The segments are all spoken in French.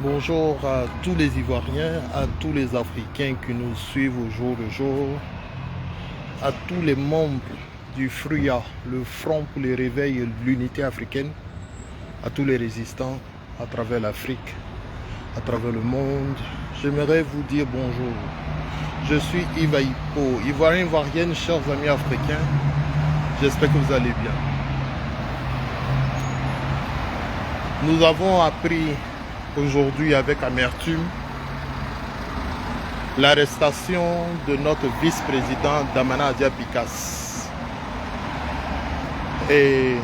Bonjour à tous les Ivoiriens, à tous les Africains qui nous suivent au jour le jour, à tous les membres du FRUA, le Front pour le réveil et l'unité africaine, à tous les résistants à travers l'Afrique, à travers le monde. J'aimerais vous dire bonjour. Je suis Yves Aïpo, Ivoirien, Ivoirienne, chers amis africains. J'espère que vous allez bien. Nous avons appris aujourd'hui avec amertume l'arrestation de notre vice-président Damana Dia-Picas. Et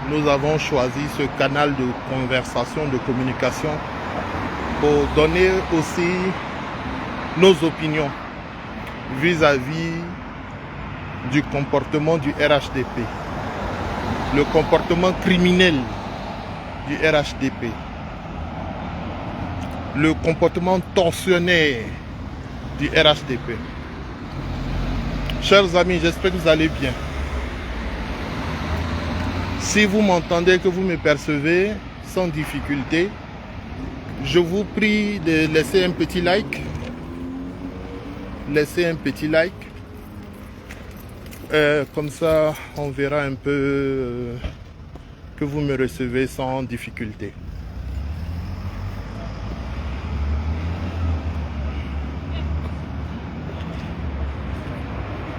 nous avons choisi ce canal de conversation, de communication pour donner aussi nos opinions vis-à-vis du comportement du RHDP, le comportement criminel du RHDP, le comportement torsionnaire du RHDP. Chers amis, j'espère que vous allez bien. Si vous m'entendez, que vous me percevez sans difficulté, je vous prie de laisser un petit like. Laissez un petit like. Comme ça, on verra un peu que vous me recevez sans difficulté.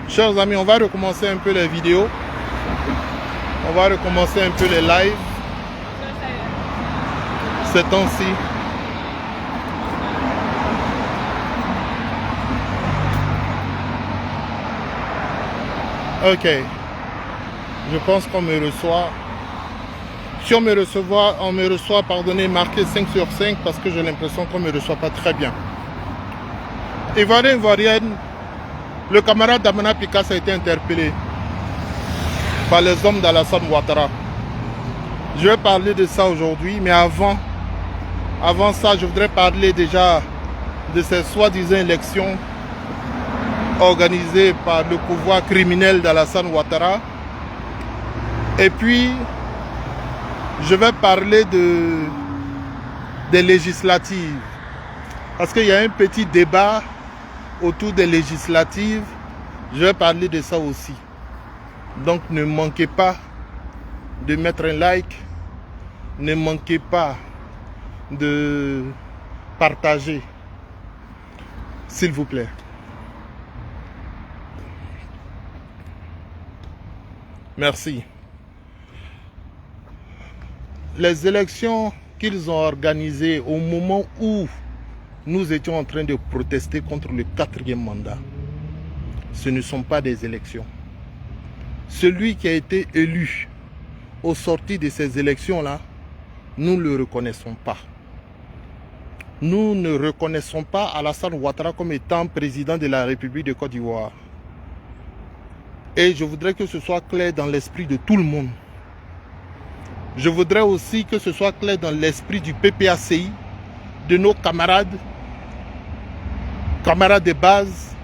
Chers amis, on va recommencer un peu les vidéos. On va recommencer un peu les lives. Ces temps-ci. Ok. Je pense qu'on me reçoit. Si on me reçoit, pardonnez, marqué 5 sur 5 parce que j'ai l'impression qu'on ne me reçoit pas très bien. Ivoirien, Ivoirienne, le camarade Damana Picas a été interpellé par les hommes d'Alassane Ouattara. Je vais parler de ça aujourd'hui, mais avant ça, je voudrais parler déjà de ces soi-disant élections organisées par le pouvoir criminel d'Alassane Ouattara. Et puis, je vais parler des législatives. Parce qu'il y a un petit débat autour des législatives. Je vais parler de ça aussi. Donc ne manquez pas de mettre un like. Ne manquez pas de partager. S'il vous plaît. Merci. Les élections qu'ils ont organisées au moment où nous étions en train de protester contre le 4e mandat, ce ne sont pas des élections. Celui qui a été élu au sorti de ces élections-là, nous ne le reconnaissons pas. Nous ne reconnaissons pas Alassane Ouattara comme étant président de la République de Côte d'Ivoire. Et je voudrais que ce soit clair dans l'esprit de tout le monde. Je voudrais aussi que ce soit clair dans l'esprit du PPACI, de nos camarades de base,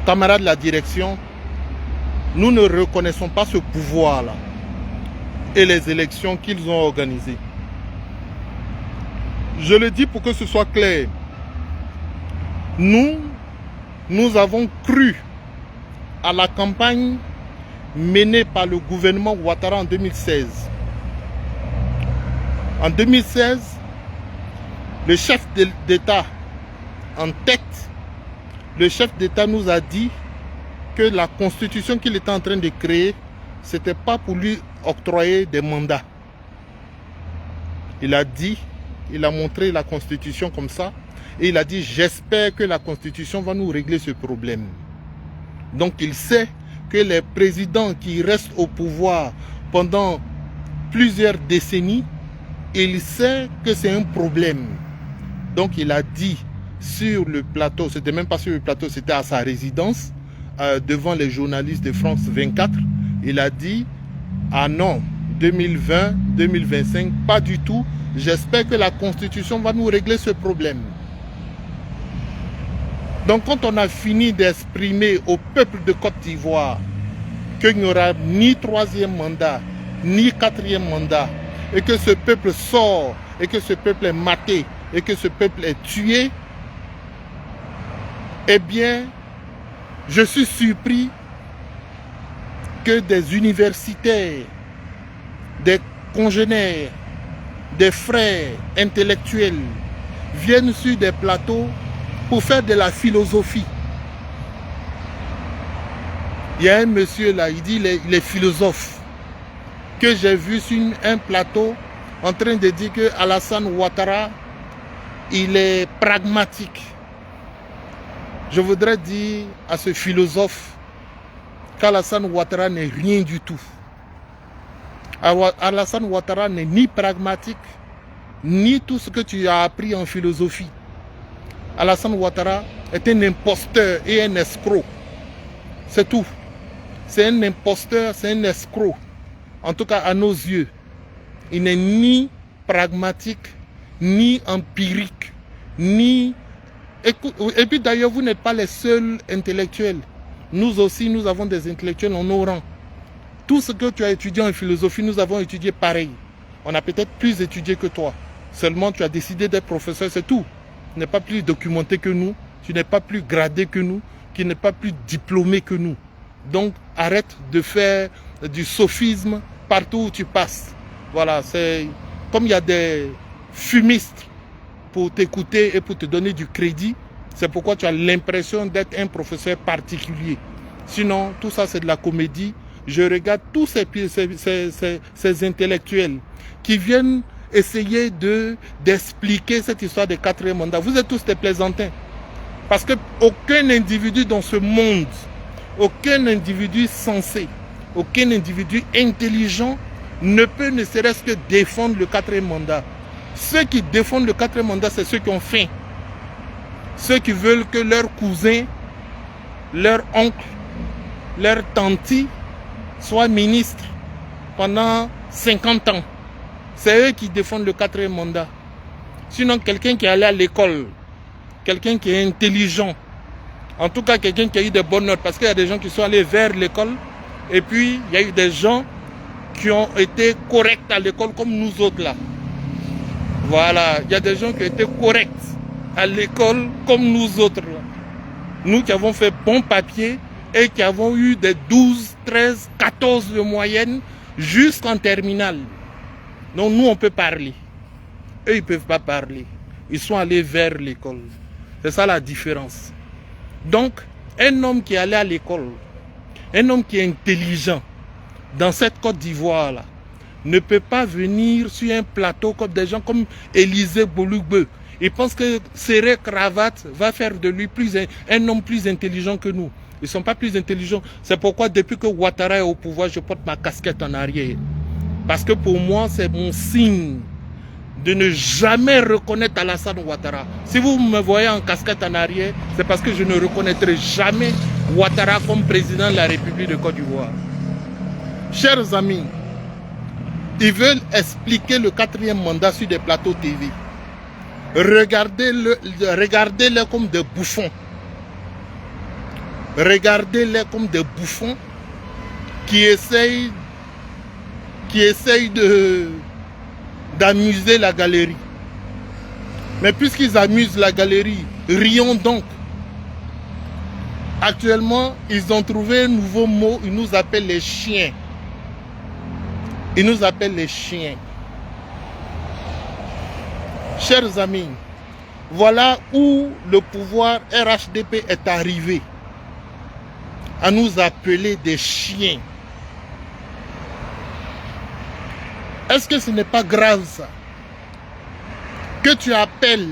camarades de la direction. Nous ne reconnaissons pas ce pouvoir-là et les élections qu'ils ont organisées. Je le dis pour que ce soit clair. Nous avons cru à la campagne menée par le gouvernement Ouattara en 2016. En 2016, le chef d'État en tête, le chef d'État nous a dit que la constitution qu'il était en train de créer, ce n'était pas pour lui octroyer des mandats. Il a montré la constitution comme ça, et il a dit, j'espère que la constitution va nous régler ce problème. Donc il sait que les présidents qui restent au pouvoir pendant plusieurs décennies, il sait que c'est un problème. Donc il a dit sur le plateau, c'était même pas sur le plateau, c'était à sa résidence, devant les journalistes de France 24, il a dit, ah non, 2020, 2025, pas du tout, j'espère que la Constitution va nous régler ce problème. Donc quand on a fini d'exprimer au peuple de Côte d'Ivoire qu'il n'y aura ni 3e mandat, ni 4e mandat, et que ce peuple sort et que ce peuple est maté et que ce peuple est tué, eh bien, je suis surpris que des universitaires, des congénères, des frères intellectuels viennent sur des plateaux pour faire de la philosophie. Il y a un monsieur là, il dit les philosophes, que j'ai vu sur un plateau en train de dire que Alassane Ouattara, il est pragmatique. Je voudrais dire à ce philosophe qu'Alassane Ouattara n'est rien du tout. Alassane Ouattara n'est ni pragmatique, ni tout ce que tu as appris en philosophie. Alassane Ouattara est un imposteur et un escroc. C'est tout. C'est un imposteur, c'est un escroc. En tout cas, à nos yeux, il n'est ni pragmatique, ni empirique, ni... Et puis d'ailleurs, vous n'êtes pas les seuls intellectuels. Nous aussi, nous avons des intellectuels en nos rangs. Tout ce que tu as étudié en philosophie, nous avons étudié pareil. On a peut-être plus étudié que toi. Seulement, tu as décidé d'être professeur, c'est tout. Tu n'es pas plus documenté que nous. Tu n'es pas plus gradé que nous. Tu n'es pas plus diplômé que nous. Donc, arrête de faire du sophisme partout où tu passes. Voilà, c'est comme il y a des fumistes pour t'écouter et pour te donner du crédit. C'est pourquoi tu as l'impression d'être un professeur particulier. Sinon, tout ça, c'est de la comédie. Je regarde tous ces intellectuels qui viennent essayer d'expliquer cette histoire de 4e mandat. Vous êtes tous des plaisantins. Parce qu'aucun individu dans ce monde, aucun individu sensé, aucun individu intelligent ne peut ne serait-ce que défendre le 4e mandat. Ceux qui défendent le 4e mandat, c'est ceux qui ont faim. Ceux qui veulent que leur cousin, leur oncle, leur tanti soient ministres pendant 50 ans. C'est eux qui défendent le 4e mandat. Sinon, quelqu'un qui est allé à l'école, quelqu'un qui est intelligent, en tout cas quelqu'un qui a eu des bonnes notes, parce qu'il y a des gens qui sont allés vers l'école, et puis il y a eu des gens qui ont été corrects à l'école comme nous autres là. Voilà, il y a des gens qui ont été corrects à l'école comme nous autres là. Nous qui avons fait bon papier et qui avons eu des 12, 13, 14 de moyenne jusqu'en terminale. Donc nous on peut parler. Eux ils ne peuvent pas parler. Ils sont allés vers l'école. C'est ça la différence. Donc, un homme qui est allé à l'école, un homme qui est intelligent, dans cette Côte d'Ivoire-là, ne peut pas venir sur un plateau comme des gens comme Élisée Boulougbe. Il pense que serrer cravate va faire de lui un homme plus intelligent que nous. Ils ne sont pas plus intelligents. C'est pourquoi depuis que Ouattara est au pouvoir, je porte ma casquette en arrière. Parce que pour moi, c'est mon signe de ne jamais reconnaître Alassane Ouattara. Si vous me voyez en casquette en arrière, c'est parce que je ne reconnaîtrai jamais Ouattara comme président de la République de Côte d'Ivoire. Chers amis, ils veulent expliquer le 4e mandat sur des plateaux TV. Regardez-les comme des bouffons. Regardez-les comme des bouffons qui essayent d'amuser la galerie. Mais puisqu'ils amusent la galerie, rions donc. Actuellement, ils ont trouvé un nouveau mot, ils nous appellent les chiens. Ils nous appellent les chiens. Chers amis, voilà où le pouvoir RHDP est arrivé. À nous appeler des chiens. Est-ce que ce n'est pas grave ça? Que tu appelles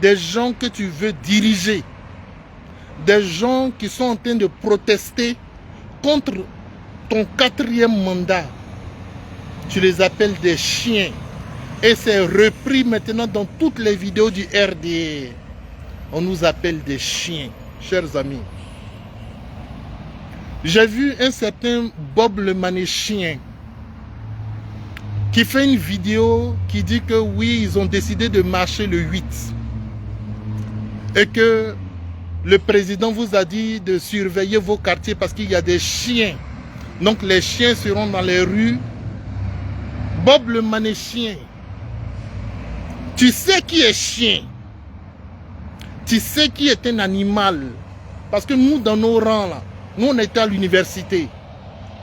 des gens que tu veux diriger, des gens qui sont en train de protester contre ton 4e mandat, tu les appelles des chiens. Et c'est repris maintenant dans toutes les vidéos du RDR. On nous appelle des chiens, chers amis. J'ai vu un certain Bob le Manéchien qui fait une vidéo qui dit que oui, ils ont décidé de marcher le 8. Et que le président vous a dit de surveiller vos quartiers parce qu'il y a des chiens. Donc les chiens seront dans les rues. Bob le Manéchien, Tu sais qui est chien. Tu sais qui est un animal. Parce que nous, dans nos rangs, là, nous, on était à l'université.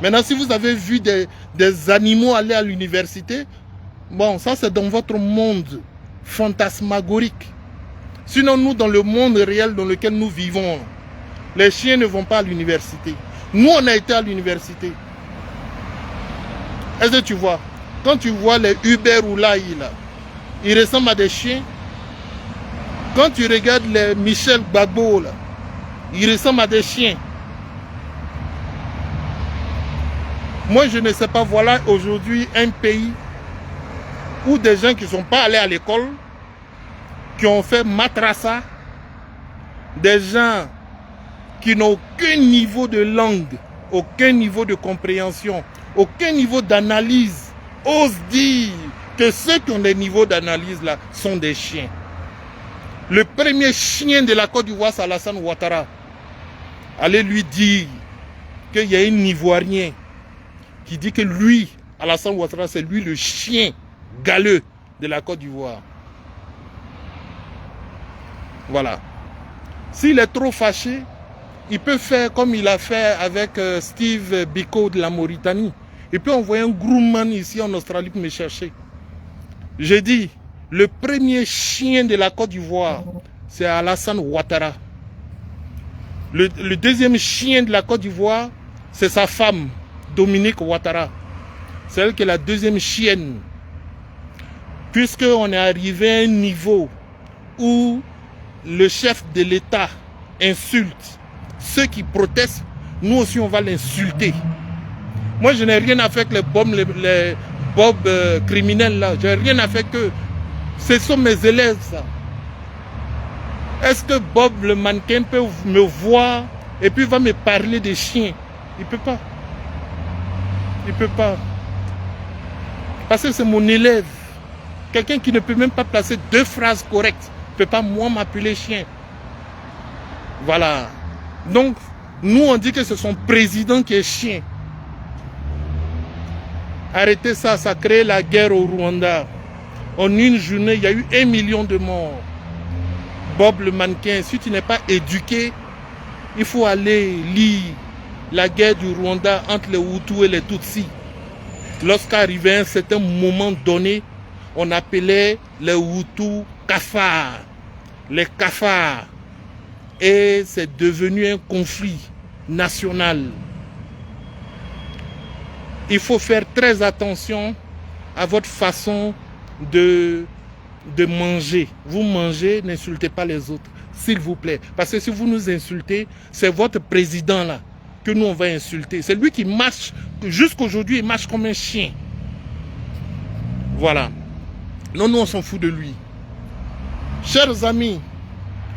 Maintenant, si vous avez vu des animaux aller à l'université, bon, ça, c'est dans votre monde fantasmagorique. Sinon, nous, dans le monde réel dans lequel nous vivons, les chiens ne vont pas à l'université. Nous, on a été à l'université. Est-ce que tu vois? Quand tu vois les Uber ou là, ils ressemblent à des chiens. Quand tu regardes les Michel Gbagbo, là, ils ressemblent à des chiens. Moi, je ne sais pas, voilà aujourd'hui un pays où des gens qui ne sont pas allés à l'école, qui ont fait matrassa, des gens qui n'ont aucun niveau de langue, aucun niveau de compréhension, aucun niveau d'analyse, osent dire que ceux qui ont des niveaux d'analyse là sont des chiens. Le premier chien de la Côte d'Ivoire, c'est Alassane Ouattara. Allez lui dire qu'il y a un Ivoirien qui dit que lui, Alassane Ouattara, c'est lui le chien galeux de la Côte d'Ivoire. Voilà. S'il est trop fâché, il peut faire comme il a fait avec Steve Biko de la Mauritanie. Il peut envoyer un groomman ici en Australie pour me chercher. J'ai dit, le premier chien de la Côte d'Ivoire, c'est Alassane Ouattara. Le deuxième chien de la Côte d'Ivoire, c'est sa femme, Dominique Ouattara. C'est elle qui est la deuxième chienne. Puisqu'on est arrivé à un niveau où le chef de l'État insulte ceux qui protestent, nous aussi on va l'insulter. Moi je n'ai rien à faire avec les bobs criminels là. Je n'ai rien à faire que ce sont mes élèves ça. Est-ce que Bob le mannequin peut me voir et puis va me parler des chiens? Il ne peut pas. Il ne peut pas. Parce que c'est mon élève. Quelqu'un qui ne peut même pas placer deux phrases correctes ne peut pas moi m'appeler chien. Voilà. Donc, nous on dit que c'est son président qui est chien. Arrêtez ça, ça crée la guerre au Rwanda. En une journée, il y a eu 1 million de morts. Bob le mannequin, si tu n'es pas éduqué, il faut aller lire la guerre du Rwanda entre les Hutus et les Tutsis. Lorsqu'arrivait un certain moment donné, on appelait les Hutus cafards. Les cafards. Et c'est devenu un conflit national. Il faut faire très attention à votre façon de manger. Vous mangez, n'insultez pas les autres, s'il vous plaît. Parce que si vous nous insultez, c'est votre président là que nous on va insulter. C'est lui qui marche, jusqu'aujourd'hui il marche comme un chien. Voilà. Non, nous on s'en fout de lui. Chers amis,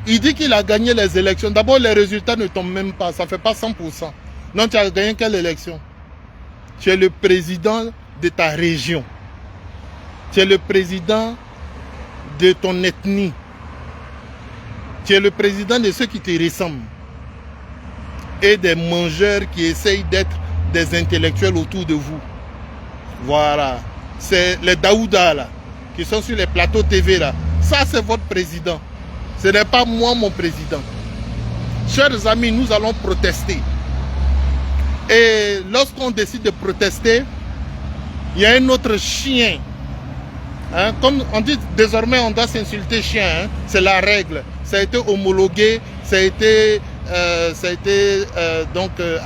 il dit qu'il a gagné les élections. D'abord les résultats ne tombent même pas, ça ne fait pas 100%. Non, tu as gagné quelle élection? Tu es le président de ta région. Tu es le président de ton ethnie. Tu es le président de ceux qui te ressemblent. Et des mangeurs qui essayent d'être des intellectuels autour de vous. Voilà. C'est les Daouda là, qui sont sur les plateaux TV là. Ça c'est votre président. Ce n'est pas moi mon président. Chers amis, nous allons protester. Et lorsqu'on décide de protester, il y a un autre chien. Hein, comme on dit désormais on doit s'insulter chien, hein, c'est la règle. Ça a été homologué, ça a été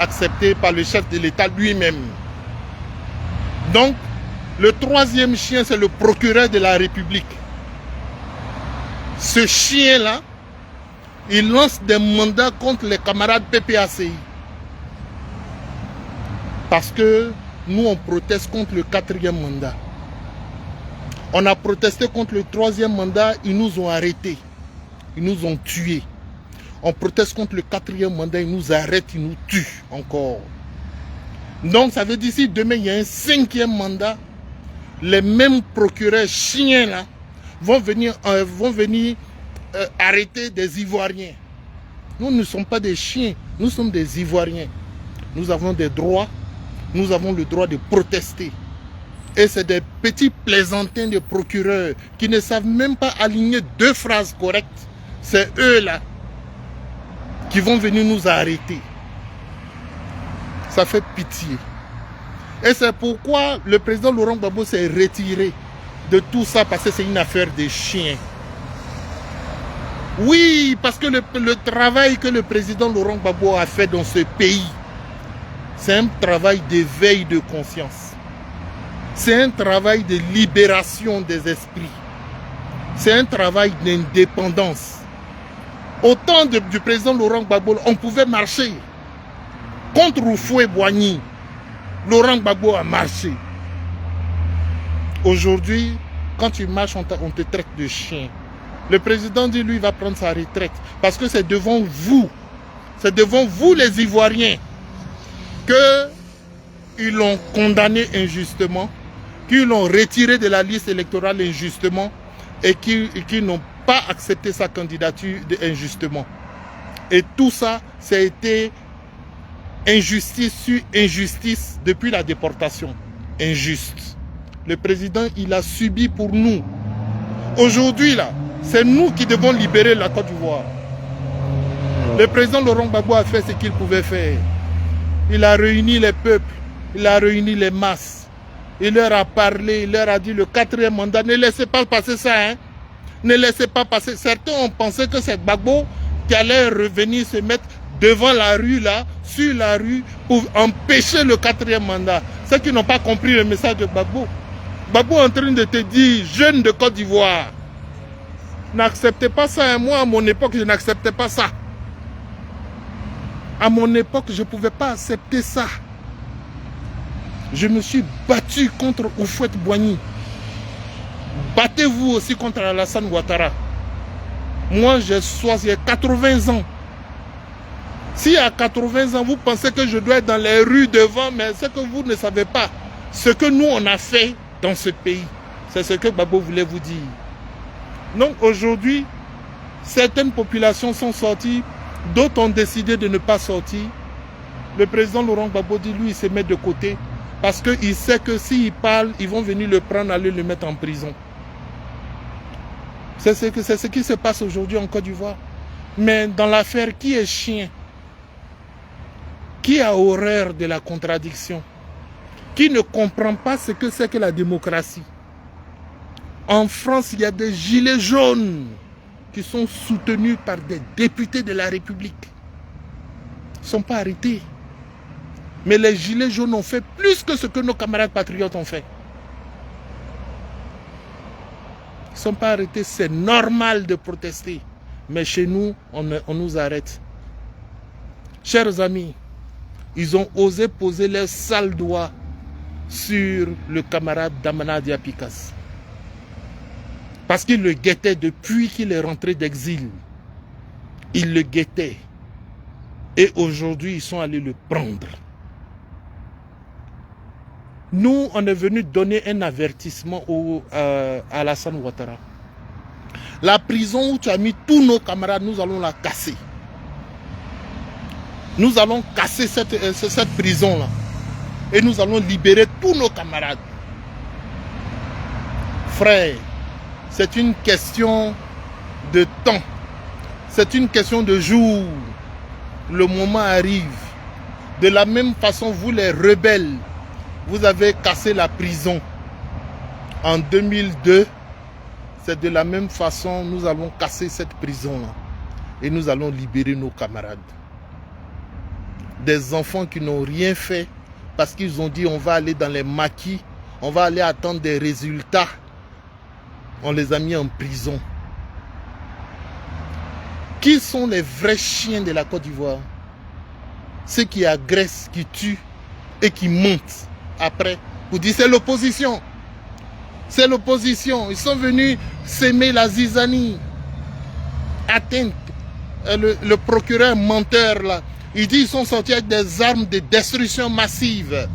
accepté par le chef de l'État lui-même. Donc le troisième chien c'est le procureur de la République. Ce chien-là, il lance des mandats contre les camarades PPACI. Parce que nous, on proteste contre le 4e mandat. On a protesté contre le 3e mandat, ils nous ont arrêtés. Ils nous ont tués. On proteste contre le 4e mandat, ils nous arrêtent, ils nous tuent encore. Donc ça veut dire si demain il y a un 5e mandat, les mêmes procureurs chiens là vont venir arrêter des Ivoiriens. Nous ne sommes pas des chiens, nous sommes des Ivoiriens. Nous avons des droits, nous avons le droit de protester. Et c'est des petits plaisantins de procureurs qui ne savent même pas aligner 2 phrases correctes. C'est eux-là qui vont venir nous arrêter. Ça fait pitié. Et c'est pourquoi le président Laurent Gbagbo s'est retiré de tout ça, parce que c'est une affaire de chiens. Oui, parce que le travail que le président Laurent Gbagbo a fait dans ce pays, c'est un travail d'éveil de conscience. C'est un travail de libération des esprits. C'est un travail d'indépendance. Au temps du président Laurent Gbagbo, on pouvait marcher. Contre Houphouët-Boigny, Laurent Gbagbo a marché. Aujourd'hui, quand tu marches, on te traite de chien. Le président dit, lui, il va prendre sa retraite. Parce que c'est devant vous les Ivoiriens, qu'ils l'ont condamné injustement, qu'ils l'ont retiré de la liste électorale injustement et qu'ils n'ont pas accepté sa candidature injustement. Et tout ça, ça a été injustice sur injustice depuis la déportation. Injuste. Le président, il a subi pour nous. Aujourd'hui, là, c'est nous qui devons libérer la Côte d'Ivoire. Le président Laurent Gbagbo a fait ce qu'il pouvait faire. Il a réuni les peuples, il a réuni les masses. Il leur a parlé, il leur a dit le 4e mandat, ne laissez pas passer ça. Hein? Ne laissez pas passer. Certains ont pensé que c'est Gbagbo qui allait revenir se mettre devant la rue, là, sur la rue, pour empêcher le 4e mandat. Ceux qui n'ont pas compris le message de Gbagbo. Gbagbo est en train de te dire, jeune de Côte d'Ivoire, n'acceptez pas ça. Hein? Moi, à mon époque, je n'acceptais pas ça. À mon époque, je ne pouvais pas accepter ça. Je me suis battu contre Houphouët-Boigny. Battez-vous aussi contre Alassane Ouattara. Moi, j'ai 80 ans. Si à 80 ans, vous pensez que je dois être dans les rues devant, mais ce que vous ne savez pas, ce que nous, on a fait dans ce pays, c'est ce que Gbagbo voulait vous dire. Donc aujourd'hui, certaines populations sont sorties, d'autres ont décidé de ne pas sortir. Le président Laurent Gbagbo dit, lui, il se met de côté, parce qu'il sait que s'il parle, ils vont venir le prendre, aller le mettre en prison. C'est ce qui se passe aujourd'hui en Côte d'Ivoire. Mais dans l'affaire, qui est chien? Qui a horreur de la contradiction? Qui ne comprend pas ce que c'est que la démocratie? En France, il y a des gilets jaunes qui sont soutenus par des députés de la République. Ils ne sont pas arrêtés. Mais les gilets jaunes ont fait plus que ce que nos camarades patriotes ont fait. Ils ne sont pas arrêtés, c'est normal de protester. Mais chez nous, on nous arrête. Chers amis, ils ont osé poser leurs sales doigts sur le camarade Damana Diapikas. Parce qu'ils le guettaient depuis qu'il est rentré d'exil. Ils le guettaient. Et aujourd'hui, ils sont allés le prendre. Nous, on est venu donner un avertissement à Alassane Ouattara. La prison où tu as mis tous nos camarades, nous allons la casser. Nous allons casser cette prison-là. Et nous allons libérer tous nos camarades. Frères, c'est une question de temps. C'est une question de jour. Le moment arrive. De la même façon, vous les rebelles, vous avez cassé la prison en 2002. C'est de la même façon, nous allons casser cette prison-là. Et nous allons libérer nos camarades. Des enfants qui n'ont rien fait parce qu'ils ont dit on va aller dans les maquis, on va aller attendre des résultats. On les a mis en prison. Qui sont les vrais chiens de la Côte d'Ivoire? Ceux qui agressent, qui tuent et qui montent après pour dire c'est l'opposition. C'est l'opposition. Ils sont venus s'aimer la zizanie. Atteinte. Le procureur menteur là, il dit qu'ils sont sortis avec des armes de destruction massive.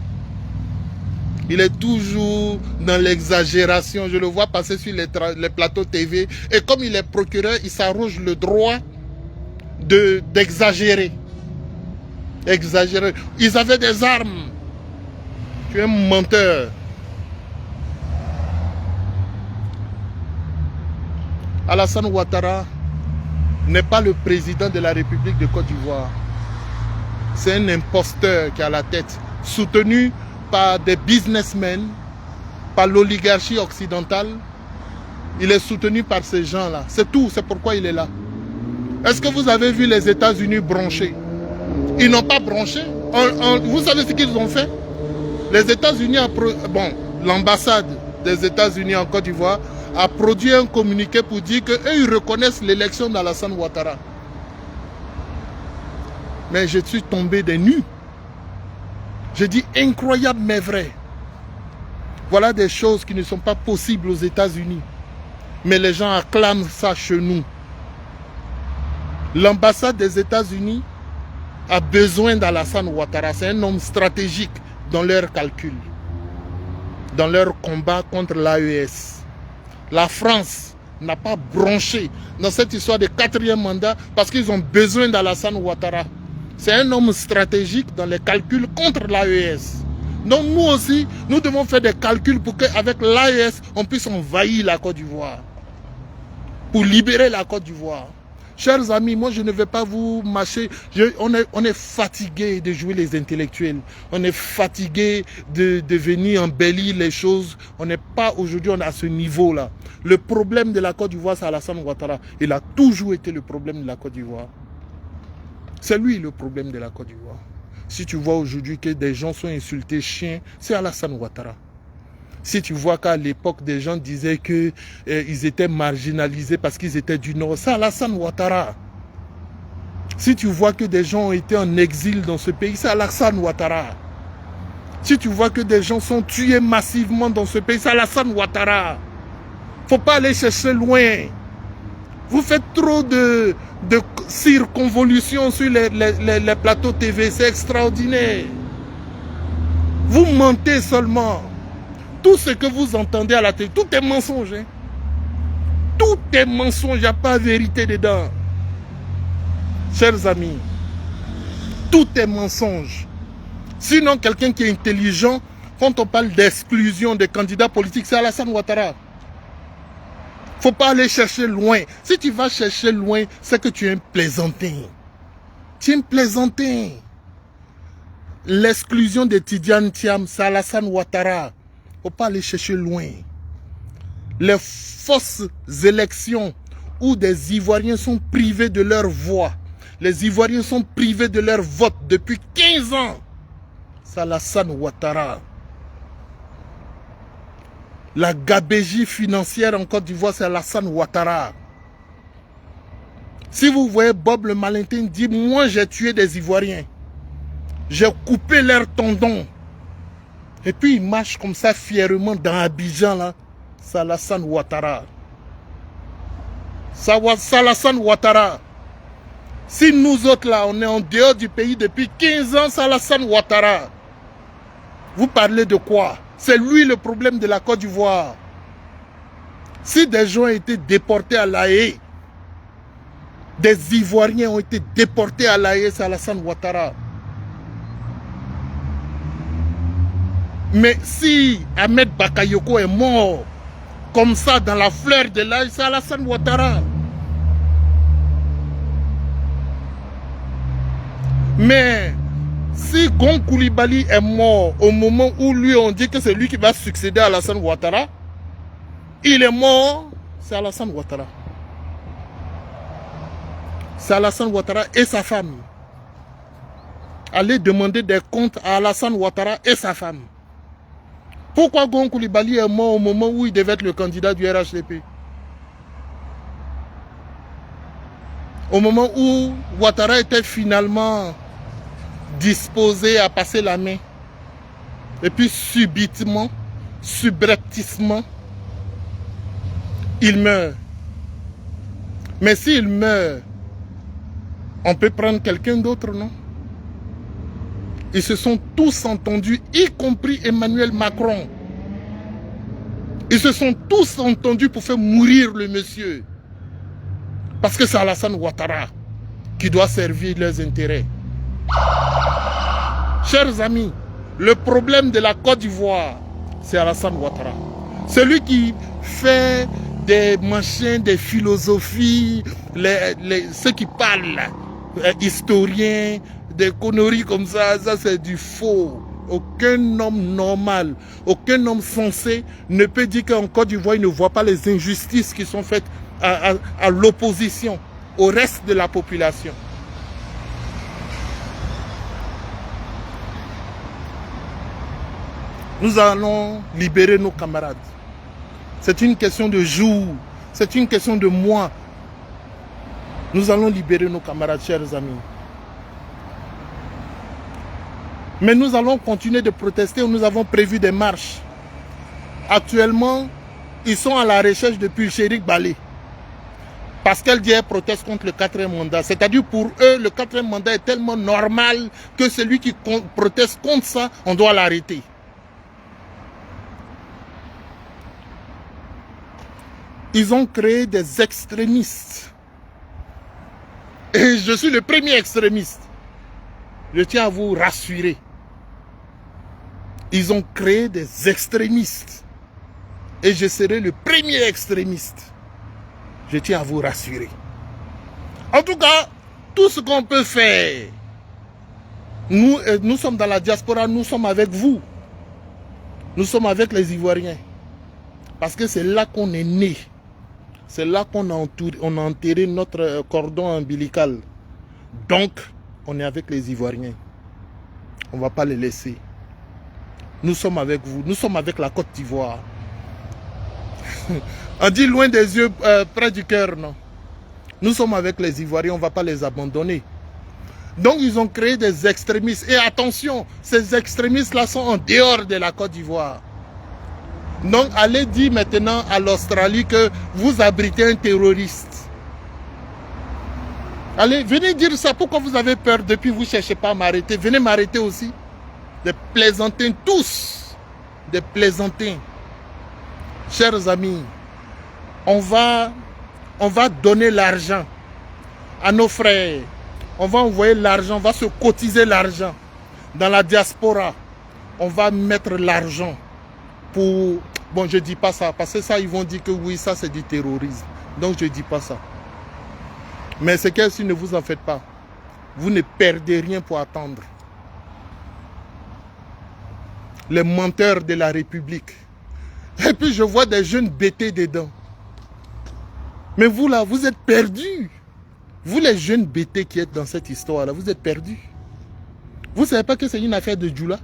Il est toujours dans l'exagération. Je le vois passer sur les plateaux TV. Et comme il est procureur, il s'arroge le droit d'exagérer. Exagérer. Ils avaient des armes. Tu es un menteur. Alassane Ouattara n'est pas le président de la République de Côte d'Ivoire. C'est un imposteur qui est à la tête, soutenu par des businessmen, par l'oligarchie occidentale. Il est soutenu par ces gens-là. C'est tout, c'est pourquoi il est là. Est-ce que vous avez vu les États-Unis broncher? Ils n'ont pas bronché. Vous savez ce qu'ils ont fait? Les États-Unis, l'ambassade des États-Unis en Côte d'Ivoire a produit un communiqué pour dire qu'eux, ils reconnaissent l'élection d'Alassane Ouattara. Mais je suis tombé des nues. Je dis incroyable mais vrai. Voilà des choses qui ne sont pas possibles aux États-Unis. Mais les gens acclament ça chez nous. L'ambassade des États-Unis a besoin d'Alassane Ouattara. C'est un homme stratégique dans leurs calculs, dans leur combat contre l'AES. La France n'a pas bronché dans cette histoire de 4e mandat parce qu'ils ont besoin d'Alassane Ouattara. C'est un homme stratégique dans les calculs contre l'AES. Donc nous aussi, nous devons faire des calculs pour qu'avec l'AES, on puisse envahir la Côte d'Ivoire. Pour libérer la Côte d'Ivoire. Chers amis, moi je ne vais pas vous mâcher. On est fatigué de jouer les intellectuels. On est fatigué de venir embellir les choses. On n'est pas aujourd'hui à ce niveau-là. Le problème de la Côte d'Ivoire, c'est Alassane Ouattara. Il a toujours été le problème de la Côte d'Ivoire. C'est lui le problème de la Côte d'Ivoire. Si tu vois aujourd'hui que des gens sont insultés chiens, c'est Alassane Ouattara. Si tu vois qu'à l'époque, des gens disaient qu'ils étaient marginalisés parce qu'ils étaient du Nord, c'est Alassane Ouattara. Si tu vois que des gens ont été en exil dans ce pays, c'est Alassane Ouattara. Si tu vois que des gens sont tués massivement dans ce pays, c'est Alassane Ouattara. Il ne faut pas aller chercher loin. Vous faites trop de circonvolutions sur les plateaux TV, c'est extraordinaire. Vous mentez seulement. Tout ce que vous entendez à la télé, tout est mensonge. Hein? Tout est mensonge, il n'y a pas de vérité dedans. Chers amis, tout est mensonge. Sinon, quelqu'un qui est intelligent, quand on parle d'exclusion des candidats politiques, c'est Alassane Ouattara. Il ne faut pas aller chercher loin. Si tu vas chercher loin, c'est que tu es un plaisantin. Tu es un plaisantin. L'exclusion de Tidiane Thiam, c'est Alassane Ouattara. Il ne faut pas aller chercher loin. Les fausses élections où des Ivoiriens sont privés de leur voix. Les Ivoiriens sont privés de leur vote depuis 15 ans. C'est Alassane Ouattara. La gabégie financière en Côte d'Ivoire, c'est Alassane Ouattara. Si vous voyez Bob le Malintin dire, moi j'ai tué des Ivoiriens. J'ai coupé leurs tendons. Et puis il marche comme ça fièrement dans Abidjan là. C'est Alassane Ouattara. C'est Alassane Ouattara. Si nous autres là, on est en dehors du pays depuis 15 ans, c'est Alassane Ouattara. Vous parlez de quoi? C'est lui le problème de la Côte d'Ivoire. Si des gens ont été déportés à La Haye, des Ivoiriens ont été déportés à La Haye, c'est Alassane Ouattara. Mais si Ahmed Bakayoko est mort comme ça dans la fleur de l'âge, c'est Alassane Ouattara. Mais si Gon Coulibaly est mort au moment où lui on dit que c'est lui qui va succéder à Alassane Ouattara, il est mort, c'est Alassane Ouattara. C'est Alassane Ouattara et sa femme. Allez demander des comptes à Alassane Ouattara et sa femme. Pourquoi Gon Coulibaly est mort au moment où il devait être le candidat du RHDP? Au moment où Ouattara était finalement disposé à passer la main. Et puis subitement, subrepticement, il meurt. Mais s'il meurt, on peut prendre quelqu'un d'autre, non? Ils se sont tous entendus, y compris Emmanuel Macron. Ils se sont tous entendus pour faire mourir le monsieur. Parce que c'est Alassane Ouattara qui doit servir leurs intérêts. Chers amis, le problème de la Côte d'Ivoire, c'est Alassane Ouattara. Celui qui fait des machins, des philosophies, ceux qui parlent, historiens, des conneries comme ça c'est du faux. Aucun homme normal, aucun homme sensé ne peut dire qu'en Côte d'Ivoire, il ne voit pas les injustices qui sont faites à l'opposition, au reste de la population. Nous allons libérer nos camarades. C'est une question de jour, c'est une question de mois. Nous allons libérer nos camarades, chers amis. Mais nous allons continuer de protester. Nous avons prévu des marches. Actuellement, ils sont à la recherche de Pulchérik Balé. Parce qu'elle dit qu'elle proteste contre le 4e mandat. C'est-à-dire pour eux, le 4e mandat est tellement normal que celui qui proteste contre ça, on doit l'arrêter. Ils ont créé des extrémistes. Et je suis le premier extrémiste. Je tiens à vous rassurer. Ils ont créé des extrémistes. Et je serai le premier extrémiste. Je tiens à vous rassurer. En tout cas, tout ce qu'on peut faire, nous sommes dans la diaspora, nous sommes avec vous. Nous sommes avec les Ivoiriens. Parce que c'est là qu'on est né. C'est là qu'on a enterré notre cordon ombilical. Donc, on est avec les Ivoiriens. On ne va pas les laisser. Nous sommes avec vous. Nous sommes avec la Côte d'Ivoire. On dit loin des yeux, près du cœur, non? Nous sommes avec les Ivoiriens, on ne va pas les abandonner. Donc, ils ont créé des extrémistes. Et attention, ces extrémistes-là sont en dehors de la Côte d'Ivoire. Donc, allez dire maintenant à l'Australie que vous abritez un terroriste. Allez, venez dire ça. Pourquoi vous avez peur depuis vous ne cherchez pas à m'arrêter? Venez m'arrêter aussi. Des plaisantins, tous. Des plaisantins. Chers amis, on va donner l'argent à nos frères. On va envoyer l'argent, on va se cotiser l'argent. Dans la diaspora, on va mettre l'argent pour... Bon, je ne dis pas ça, parce que ça, ils vont dire que oui, ça c'est du terrorisme. Donc, je ne dis pas ça. Mais c'est que si ne vous en faites pas, vous ne perdez rien pour attendre. Les menteurs de la République. Et puis, je vois des jeunes bêtés dedans. Mais vous là, vous êtes perdus. Vous les jeunes bêtés qui êtes dans cette histoire-là, vous êtes perdus. Vous ne savez pas que c'est une affaire de Djoula?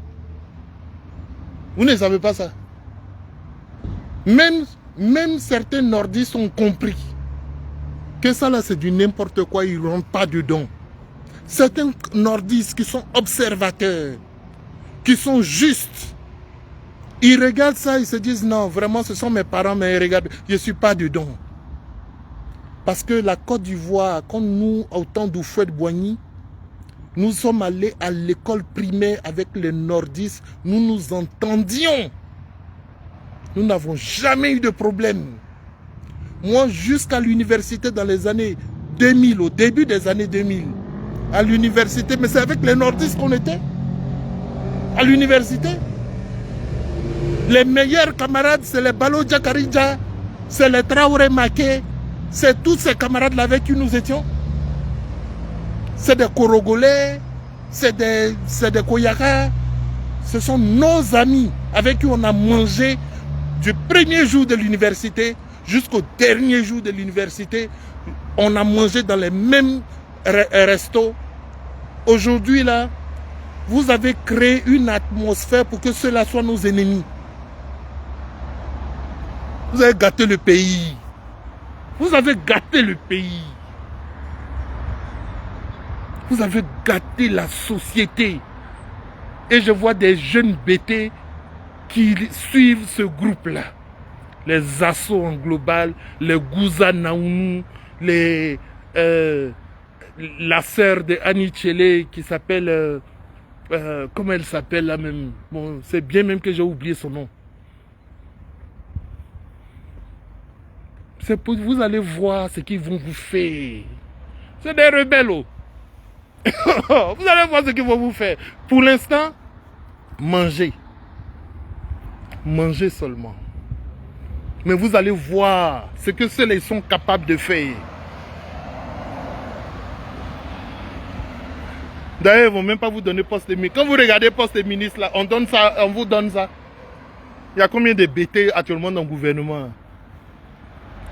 Vous ne savez pas ça? Même certains nordistes ont compris que ça là c'est du n'importe quoi, ils ne rentrent pas dedans. Certains nordistes qui sont observateurs, qui sont justes, ils regardent ça, ils se disent non, vraiment ce sont mes parents, mais regarde, je ne suis pas dedans. Parce que la Côte d'Ivoire, quand nous, au temps d'Houphouët-Boigny, nous sommes allés à l'école primaire avec les nordistes, nous nous entendions. Nous n'avons jamais eu de problème. Moi, jusqu'à l'université dans les années 2000, au début des années 2000, à l'université, mais c'est avec les nordistes qu'on était. À l'université. Les meilleurs camarades, c'est les Balo Djakaridja, c'est les Traoré Maké, c'est tous ces camarades-là avec qui nous étions. C'est des Korogolais, c'est des Koyaka. Ce sont nos amis avec qui on a mangé du premier jour de l'université jusqu'au dernier jour de l'université. On a mangé dans les mêmes restos. Aujourd'hui, là, vous avez créé une atmosphère pour que ceux-là soient nos ennemis. Vous avez gâté le pays. Vous avez gâté le pays. Vous avez gâté la société. Et je vois des jeunes bêtés qui suivent ce groupe-là. Les Assauts en global, les Gouza Naounou, la sœur de Annie Tchele qui s'appelle... comment elle s'appelle là même? Bon, c'est bien même que j'ai oublié son nom. Vous allez voir ce qu'ils vont vous faire. C'est des rebelles. Oh. Vous allez voir ce qu'ils vont vous faire. Pour l'instant, mangez. Mangez seulement. Mais vous allez voir ce que ceux-là sont capables de faire. D'ailleurs, ils ne vont même pas vous donner poste de ministre. Quand vous regardez poste de ministre, là, on vous donne ça. Il y a combien de BT actuellement dans le gouvernement?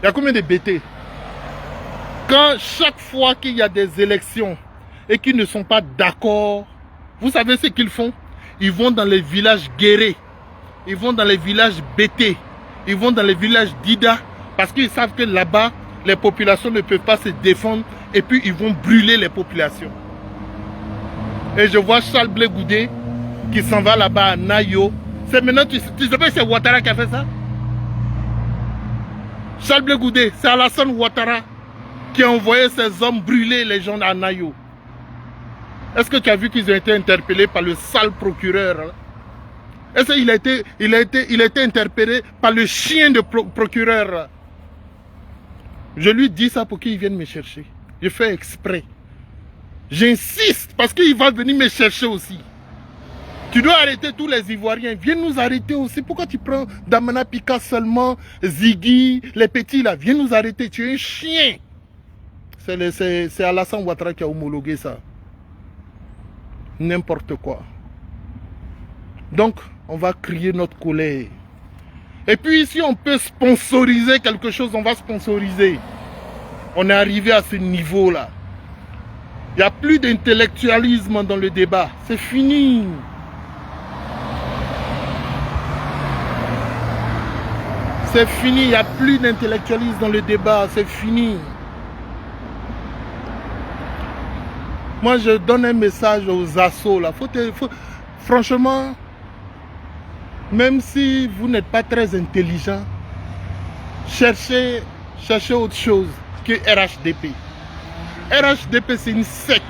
Il y a combien de BT? Quand chaque fois qu'il y a des élections et qu'ils ne sont pas d'accord, vous savez ce qu'ils font? Ils vont dans les villages guérés. Ils vont dans les villages BT. Ils vont dans les villages d'Ida. Parce qu'ils savent que là-bas, les populations ne peuvent pas se défendre. Et puis, ils vont brûler les populations. Et je vois Charles Blé Goudé qui s'en va là-bas à Nayo. C'est maintenant, tu sais pas, c'est Ouattara qui a fait ça? Charles Blé Goudé, c'est Alassane Ouattara qui a envoyé ses hommes brûler les gens à Nayo. Est-ce que tu as vu qu'ils ont été interpellés par le sale procureur? Est-ce qu'il a été interpellé par le chien de procureur? Je lui dis ça pour qu'il vienne me chercher. Je fais exprès. J'insiste parce qu'il va venir me chercher aussi. Tu dois arrêter tous les Ivoiriens. Viens nous arrêter aussi. Pourquoi tu prends Damana Pika seulement, Ziggy, les petits là? Viens nous arrêter. Tu es un chien. C'est Alassane Ouattara qui a homologué ça. N'importe quoi. Donc, on va crier notre colère. Et puis, si on peut sponsoriser quelque chose, on va sponsoriser. On est arrivé à ce niveau-là. Il n'y a plus d'intellectualisme dans le débat. C'est fini. C'est fini. Il n'y a plus d'intellectualisme dans le débat. C'est fini. Moi, je donne un message aux assos. Là. Franchement, même si vous n'êtes pas très intelligent, cherchez autre chose que RHDP. RHDP, c'est une secte.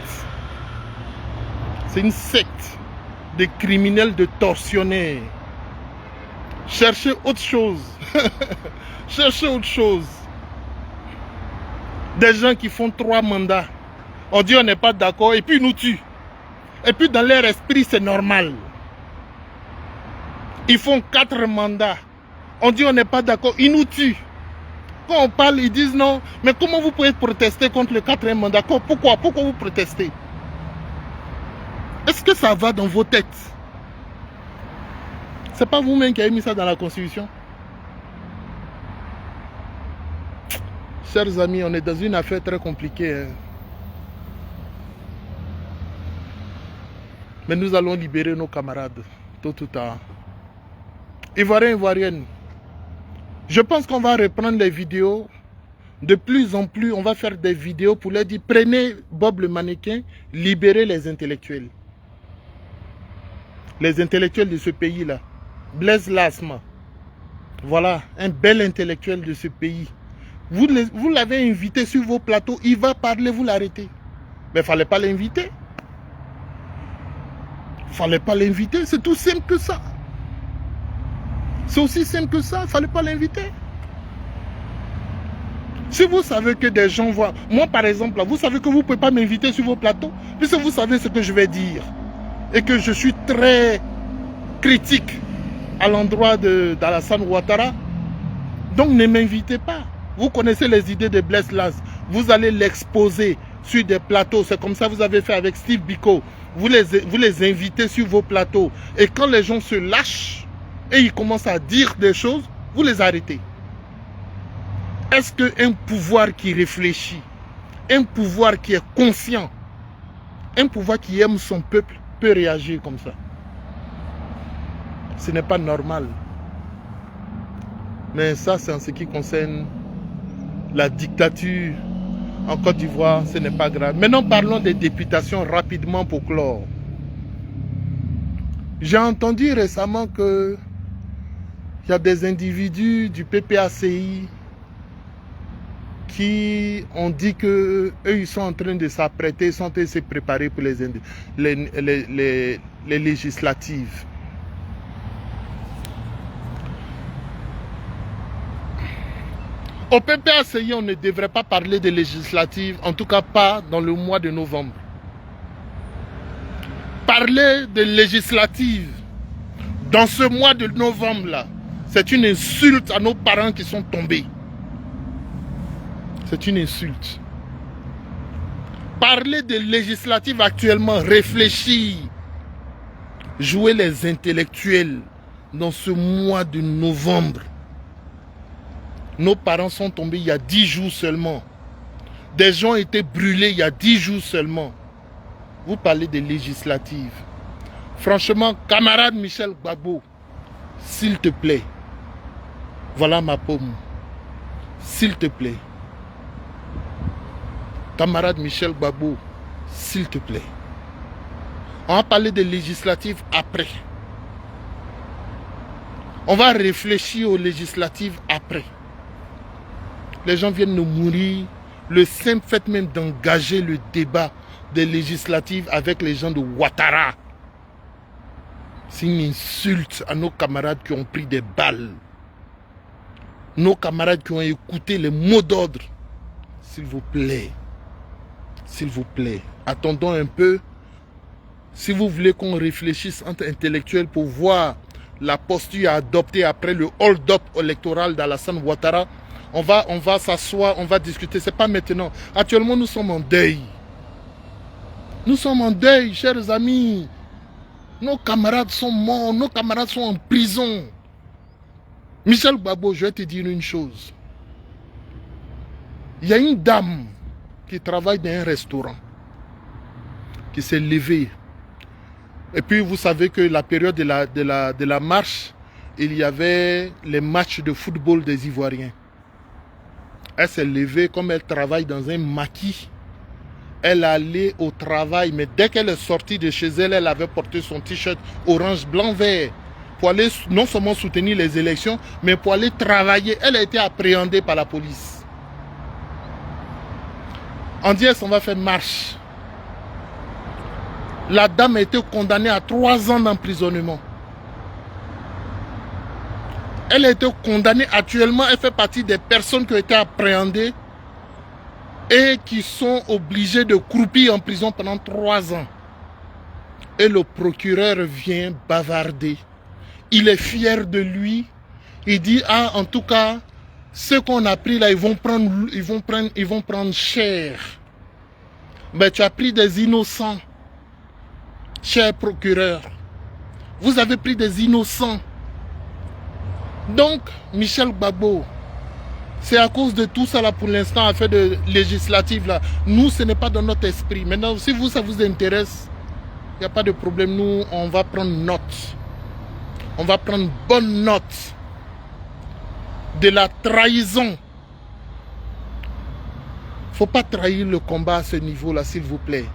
C'est une secte de criminels, de tortionnaires. Cherchez autre chose. Cherchez autre chose. Des gens qui font 3 mandats. On dit on n'est pas d'accord et puis ils nous tuent. Et puis dans leur esprit, c'est normal. Ils font 4 mandats. On dit on n'est pas d'accord, ils nous tuent. Quand on parle, ils disent non. Mais comment vous pouvez protester contre le 4e mandat? Pourquoi vous protestez? Est-ce que ça va dans vos têtes? C'est pas vous-même qui avez mis ça dans la Constitution? Chers amis, on est dans une affaire très compliquée. Hein. Mais nous allons libérer nos camarades, tôt ou tard. Ivoiriens, Ivoiriennes. Je pense qu'on va reprendre les vidéos. De plus en plus, on va faire des vidéos pour leur dire, prenez Bob le mannequin, libérez les intellectuels. Les intellectuels de ce pays-là. Blaise Lasma. Voilà, un bel intellectuel de ce pays. Vous l'avez invité sur vos plateaux, il va parler, vous l'arrêtez. Mais il ne fallait pas l'inviter. Il ne fallait pas l'inviter, c'est tout simple que ça. C'est aussi simple que ça, il ne fallait pas l'inviter. Si vous savez que des gens voient... Moi, par exemple, là, vous savez que vous ne pouvez pas m'inviter sur vos plateaux, puisque vous savez ce que je vais dire. Et que je suis très critique à l'endroit d'Alassane Ouattara. Donc, ne m'invitez pas. Vous connaissez les idées de Blaise Lasma. Vous allez l'exposer sur des plateaux. C'est comme ça que vous avez fait avec Steve Biko. Vous les invitez sur vos plateaux. Et quand les gens se lâchent, et ils commencent à dire des choses, vous les arrêtez. Est-ce qu'un pouvoir qui réfléchit, un pouvoir qui est conscient, un pouvoir qui aime son peuple peut réagir comme ça? Ce n'est pas normal. Mais ça, c'est en ce qui concerne la dictature en Côte d'Ivoire, ce n'est pas grave. Maintenant, parlons des députations rapidement pour clore. J'ai entendu récemment que il y a des individus du PPACI qui ont dit que eux ils sont en train de s'apprêter, ils sont en train de se préparer pour les législatives. Au PPACI, on ne devrait pas parler de législatives, en tout cas pas dans le mois de novembre. Parler de législatives dans ce mois de novembre-là, C'est une insulte à nos parents qui sont tombés. C'est une insulte. Parler de législative actuellement, réfléchir, jouer les intellectuels dans ce mois de novembre. Nos parents sont tombés il y a 10 jours seulement. Des gens ont été brûlés il y a 10 jours seulement. Vous parlez de législative. Franchement, camarade Michel Gbagbo, s'il te plaît, voilà ma paume. S'il te plaît. Camarade Michel Gbagbo, s'il te plaît. On va parler de législatives après. On va réfléchir aux législatives après. Les gens viennent de mourir. Le simple fait même d'engager le débat des législatives avec les gens de Ouattara, c'est une insulte à nos camarades qui ont pris des balles. Nos camarades qui ont écouté les mots d'ordre. S'il vous plaît. S'il vous plaît. Attendons un peu. Si vous voulez qu'on réfléchisse entre intellectuels pour voir la posture à adopter après le hold-up électoral d'Alassane Ouattara, on va s'asseoir, on va discuter. Ce n'est pas maintenant. Actuellement, nous sommes en deuil. Nous sommes en deuil, chers amis. Nos camarades sont morts, nos camarades sont en prison. Michel Gbagbo, je vais te dire une chose. Il y a une dame qui travaille dans un restaurant, qui s'est levée. Et puis vous savez que la période de la marche, il y avait les matchs de football des Ivoiriens. Elle s'est levée, comme elle travaille dans un maquis. Elle allait au travail, mais dès qu'elle est sortie de chez elle, elle avait porté son t-shirt orange, blanc, vert. Pour aller non seulement soutenir les élections, mais pour aller travailler. Elle a été appréhendée par la police. On dit qu'on va faire marche. La dame a été condamnée à 3 ans d'emprisonnement. Elle a été condamnée actuellement, elle fait partie des personnes qui ont été appréhendées et qui sont obligées de croupir en prison pendant 3 ans. Et le procureur vient bavarder. Il est fier de lui. Il dit, ah, en tout cas, ce qu'on a pris là, ils vont prendre cher. Mais tu as pris des innocents, cher procureur. Vous avez pris des innocents. Donc, Michel Gbagbo, c'est à cause de tout ça là pour l'instant, affaire de législative là. Nous, ce n'est pas dans notre esprit. Maintenant, si vous, ça vous intéresse, il n'y a pas de problème. Nous, on va prendre note. On va prendre bonne note de la trahison. Il ne faut pas trahir le combat à ce niveau-là, s'il vous plaît.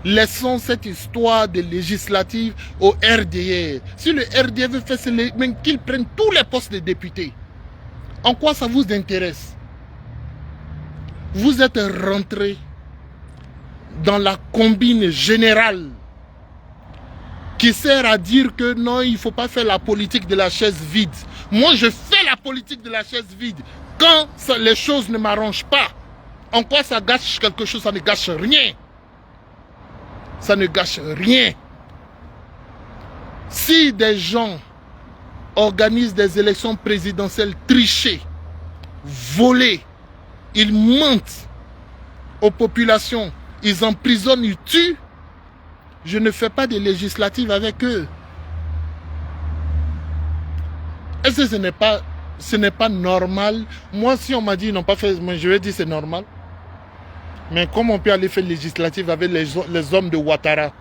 Laissons cette histoire de législative au RDR. Si le RDR veut faire qu'il prenne tous les postes de députés. En quoi ça vous intéresse? Vous êtes rentré dans la combine générale qui sert à dire que non, il ne faut pas faire la politique de la chaise vide. Moi, je fais la politique de la chaise vide. Quand les choses ne m'arrangent pas, en quoi ça gâche quelque chose? Ça ne gâche rien. Ça ne gâche rien. Si des gens organisent des élections présidentielles trichées, volées, ils mentent aux populations, ils emprisonnent, ils tuent, je ne fais pas de législative avec eux. Est-ce que ce n'est pas normal? Moi, si on m'a dit ils n'ont pas fait, moi, je vais dire c'est normal. Mais comment on peut aller faire législative avec les hommes de Ouattara?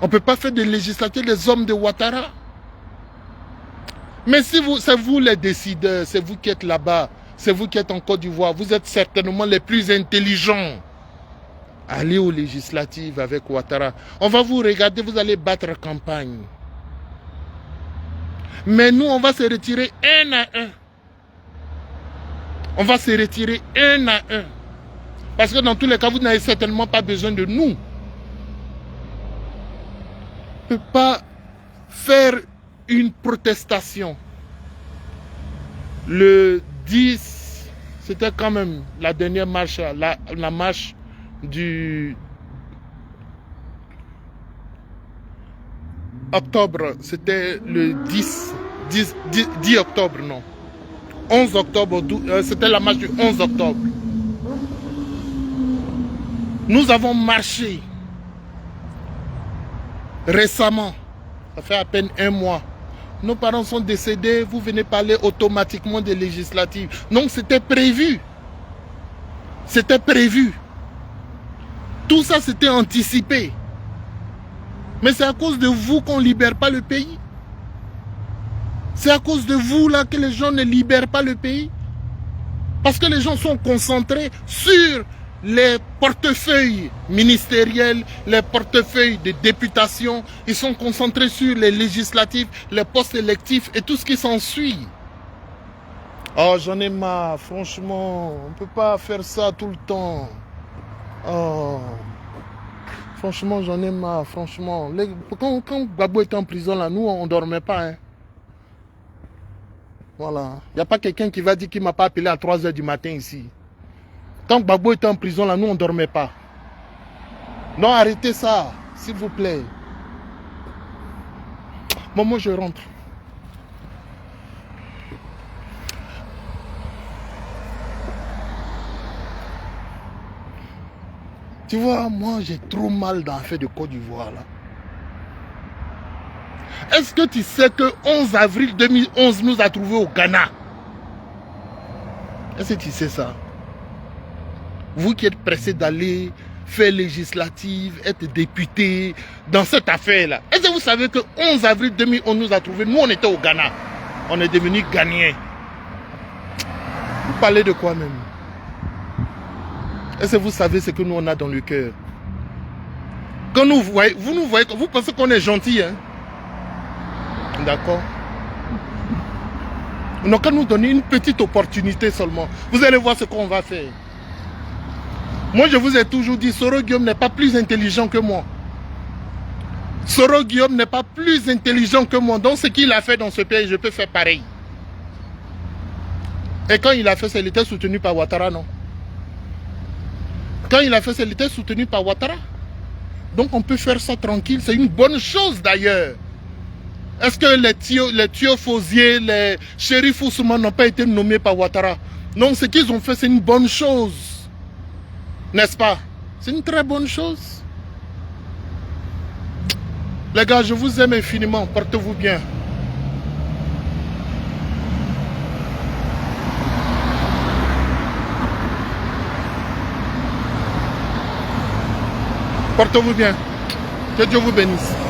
On ne peut pas faire de législative des hommes de Ouattara. Mais si c'est vous les décideurs, c'est vous qui êtes là-bas, c'est vous qui êtes en Côte d'Ivoire, vous êtes certainement les plus intelligents. Allez aux législatives avec Ouattara. On va vous regarder, vous allez battre campagne. Mais nous, on va se retirer un à un. On va se retirer un à un. Parce que dans tous les cas, vous n'avez certainement pas besoin de nous. On ne peut pas faire une protestation. Le 10, c'était quand même la dernière marche, la marche octobre, c'était le 10 octobre, non. 11 octobre, c'était la marche du 11 octobre. Nous avons marché récemment, ça fait à peine un mois. Nos parents sont décédés, vous venez parler automatiquement des législatives. Non, c'était prévu. C'était prévu. Tout ça, c'était anticipé. Mais c'est à cause de vous qu'on ne libère pas le pays. C'est à cause de vous là que les gens ne libèrent pas le pays. Parce que les gens sont concentrés sur les portefeuilles ministériels, les portefeuilles de députation. Ils sont concentrés sur les législatifs, les postes électifs et tout ce qui s'ensuit. Oh, j'en ai marre, franchement. On ne peut pas faire ça tout le temps. Oh. Franchement, j'en ai marre, franchement. Quand Gbagbo était en prison, là, nous, on ne dormait pas. Hein. Voilà. Il n'y a pas quelqu'un qui va dire qu'il ne m'a pas appelé à 3 h du matin ici. Quand Gbagbo était en prison, là, nous, on ne dormait pas. Non, arrêtez ça, s'il vous plaît. Bon, moi, je rentre. Tu vois, moi, j'ai trop mal dans l'affaire de Côte d'Ivoire, là. Est-ce que tu sais que 11 avril 2011 nous a trouvés au Ghana? Est-ce que tu sais ça? Vous qui êtes pressé d'aller faire législative, être député dans cette affaire-là. Est-ce que vous savez que 11 avril 2011 nous a trouvés? Nous, on était au Ghana. On est devenus Ghanéens. Vous parlez de quoi même? Est-ce que vous savez ce que nous, on a dans le cœur? Quand nous voyez, vous nous voyez, vous pensez qu'on est gentil, hein? D'accord. On n'a qu'à nous donner une petite opportunité seulement. Vous allez voir ce qu'on va faire. Moi, je vous ai toujours dit, Soro Guillaume n'est pas plus intelligent que moi. Soro Guillaume n'est pas plus intelligent que moi. Donc, ce qu'il a fait dans ce pays, je peux faire pareil. Et quand il a fait ça, il était soutenu par Ouattara, non? Quand il a fait ça, il était soutenu par Ouattara. Donc, on peut faire ça tranquille. C'est une bonne chose, d'ailleurs. Est-ce que les Thiofosiers, les shérifs Ousmane n'ont pas été nommés par Ouattara? Non, ce qu'ils ont fait, c'est une bonne chose. N'est-ce pas? C'est une très bonne chose. Les gars, je vous aime infiniment. Portez-vous bien. Portez-vous bien. Que Dieu vous bénisse.